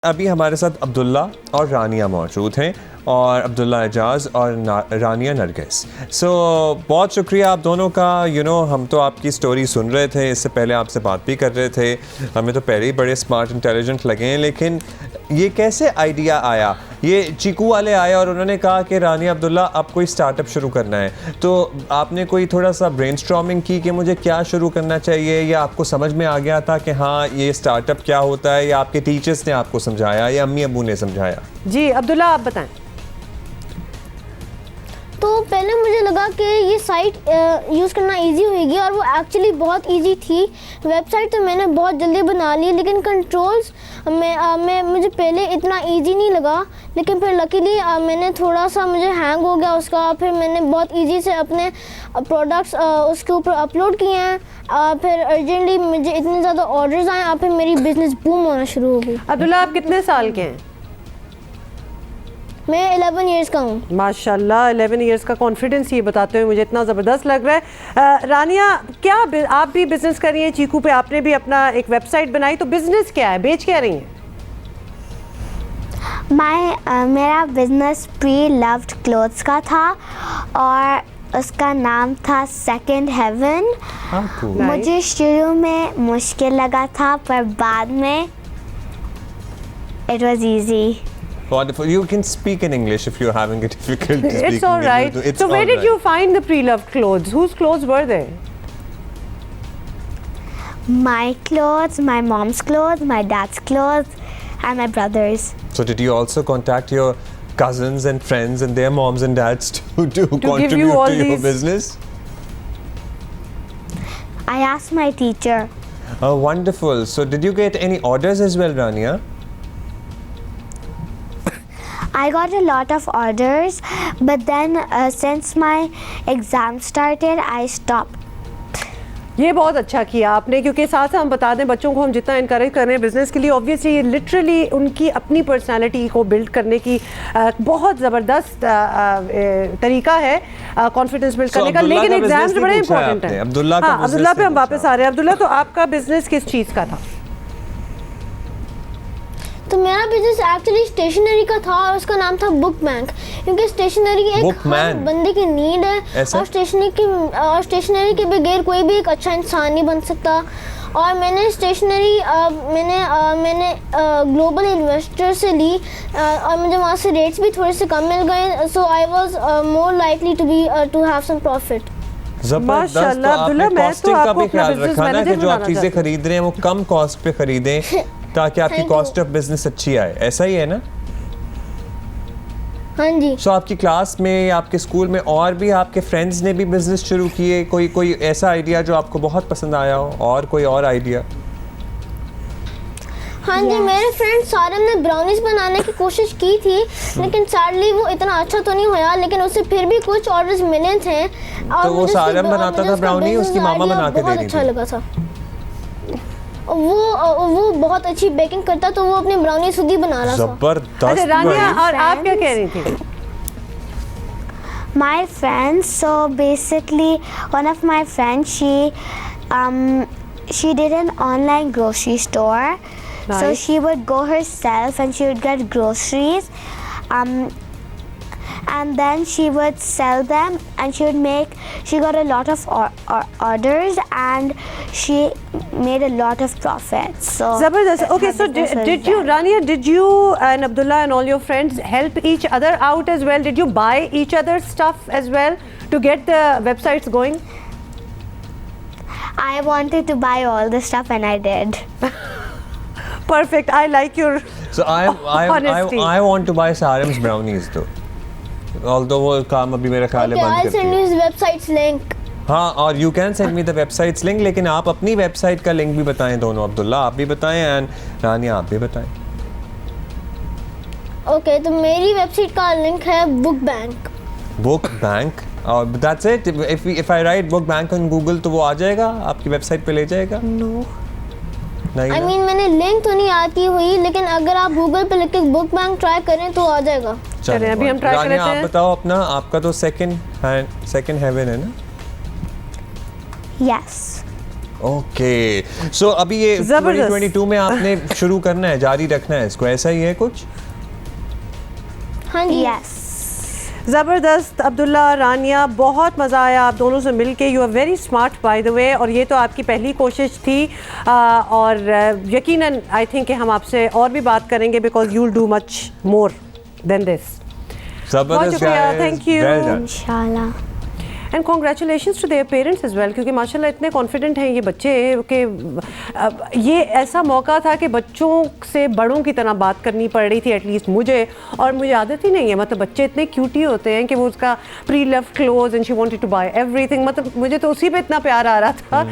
अभी हमारे साथ अब्दुल्ला और रानिया मौजूद हैं और अब्दुल्ला एजाज और रानिया नरगिस। बहुत शुक्रिया आप दोनों का। हम तो आपकी स्टोरी सुन रहे थे, इससे पहले आपसे बात भी कर रहे थे, हमें तो पहले ही बड़े स्मार्ट इंटेलिजेंट लगे हैं। लेकिन ये कैसे आइडिया आया? ये चीकू वाले आए और उन्होंने कहा कि रानिया अब्दुल्ला अब कोई स्टार्टअप शुरू करना है, तो आपने कोई थोड़ा सा ब्रेनस्टॉर्मिंग की कि मुझे क्या शुरू करना चाहिए, या आपको समझ में आ गया था कि हाँ ये स्टार्टअप क्या होता है, या आपके टीचर्स ने आपको समझाया या अम्मी अबू ने समझाया? जी अब्दुल्ला आप बताएं। तो पहले मुझे लगा कि ये साइट यूज़ करना इजी होगी, और वो एक्चुअली बहुत इजी थी। वेबसाइट तो मैंने बहुत जल्दी बना ली, लेकिन कंट्रोल्स में मुझे पहले इतना इजी नहीं लगा। लेकिन फिर लकीली मैंने थोड़ा सा मुझे हैंग हो गया उसका, फिर मैंने बहुत इजी से अपने प्रोडक्ट्स उसके ऊपर अपलोड किए हैं। फिर अर्जेंटली मुझे इतने ज़्यादा ऑर्डर्स आए और फिर मेरी बिज़नेस बूम होना शुरू हो गई। अब्दुल्ला आप कितने साल के हैं? मैं 11 इयर्स का हूँ। माशाल्लाह 11 इयर्स का कॉन्फिडेंस ये बताते हुए मुझे इतना ज़बरदस्त लग रहा है। रानिया क्या आप भी बिज़नेस कर रही हैं? चीकू पे आपने भी अपना एक वेबसाइट बनाई, तो बिज़नेस क्या है, बेच क्या रही हैं? मेरा बिज़नेस प्री लव्ड क्लोथ्स का था और उसका नाम था सेकंड हेवन। मुझे शुरू में मुश्किल लगा था, पर बाद में it was easy. Wonderful. You can speak in English if you're having a difficulty speaking. It's all right. So where did you find the pre-loved clothes? Whose clothes were they? My clothes, my mom's clothes, my dad's clothes, and my brother's. So did you also contact your cousins and friends and their moms and dads to contribute give you all to your these? business? I asked my teacher. Oh, wonderful. So did you get any orders as well, Rania? I got a lot of orders, but then since my exam started, I stopped. ये बहुत अच्छा किया आपने, क्योंकि साथ हम बता दें बच्चों को हम जितना इनकरेज कर रहे हैं बिज़नेस के लिए, ऑब्वियसली ये लिटरली उनकी अपनी पर्सनालिटी को बिल्ड करने की बहुत ज़बरदस्त तरीका है कॉन्फिडेंस बिल्ड करने का। लेकिन एग्जाम्स बड़े इंपॉर्टेंट हैं। अब्दुल्ला पे हम वापस आ रहे हैं। अब्दुल्ला, तो आपका बिजनेस किस चीज़ का था? तो मेरा बिजनेस एक्चुअली स्टेशनरी का था और उसका नाम था बुक बैंक, क्योंकि स्टेशनरी एक हर बंदे की नीड है और स्टेशनरी के बगैर कोई भी एक अच्छा इंसान नहीं बन सकता। और मैंने स्टेशनरी मैंने ग्लोबल इन्वेस्टर से ली और मुझे वहाँ से रेट्स भी थोड़े से कम मिल गए, so I was more likely to have some profit. माशाल्लाह अब्दुल्ला, मैं तो आपको अपना बिजनेस मैनेजर जो आप चीजें खरीद रहे हैं वो कम कॉस्ट पे खरीदें ताकि आपकी कॉस्ट ऑफ बिजनेस अच्छी आए, ऐसा ही है ना? हाँ जी। सो आपकी क्लास में या आपके स्कूल में और भी आपके फ्रेंड्स ने भी बिजनेस शुरू किए? कोई ऐसा आइडिया जो आपको बहुत पसंद आया हो, और कोई और आइडिया? हाँ जी, मेरे फ्रेंड सारम ने ब्राउनीज बनाने की कोशिश की थी, लेकिन सैडली वो इतना अच्छा तो नहीं हुआ, लेकिन उससे फिर भी कुछ ऑर्डर्स मिले थे। तो वो सारम बनाता था ब्राउनी, उसकी मामा बना के दे रही थी। अच्छा लगा था। वो बहुत अच्छी बेकिंग करता, तो वो अपनी ब्राउनी खुद ही बना रहा था। जबरदस्त। अच्छा रानिया, और आप क्या कह रही थी? My friends, so basically one of my friends, she did an online grocery store. Nice. So she would go herself and she would get groceries, and then she would sell them, and she got a lot of orders, and she made a lot of profits. So Zabardast. Okay, so did you, Rania, did you and Abdullah and all your friends help each other out as well? Did you buy each other's stuff as well to get the websites going? I wanted to buy all the stuff, and I did. Perfect. I like your honesty. I want to buy Saram's brownies though. Although वो काम अभी मेरा ख्याल है बंद I'll send you his website's link. हाँ, और you can send me the website's link, लेकिन आप अपनी वेबसाइट का लिंक भी बताएं दोनों। अब्दुल्ला आप भी बताएं एंड रानिया आप भी बताएं। ओके, तो मेरी वेबसाइट का लिंक है बुक बैंक। बुक बैंक, और that's it. If I write book bank on Google तो वो आ जाएगा, आपकी वेबसाइट पे ले जाएगा? No. नहीं। I mean, मैंने लिंक तो नहीं आती हुई, लेकिन अगर आप गूगल पे लिख के बुक बैंक ट्राई करें तो आ जाएगा। चलें अभी हम ट्राई करते हैं। आप बताओ अपना, आपका तो सेकंड हेवन है ना? Yes. ओके सो अभी ये जबरदस्त। 2022 में आपने शुरू करना है, जारी रखना है इसको, ऐसा ही है कुछ? हाँ जी यस ज़बरदस्त। अब्दुल्ला और रानिया, बहुत मज़ा आया आप दोनों से मिलके। You are very smart by the way, और ये तो आपकी पहली कोशिश थी और यकीनन आई थिंक कि हम आपसे और भी बात करेंगे because you will do much more than this. जबरदस्त शुक्रिया, guys, thank you. well done. इंशाल्लाह। And congratulations to their parents as well, क्योंकि माशाल्लाह इतने कॉन्फिडेंट हैं ये बच्चे कि ये ऐसा मौका था कि बच्चों से बड़ों की तरह बात करनी पड़ रही थी एटलीस्ट मुझे, और मुझे आदत ही नहीं है। मतलब बच्चे इतने क्यूटी होते हैं कि वो उसका pre loved cloth and she wanted to buy everything, मतलब मुझे तो उसी पे इतना प्यार आ रहा था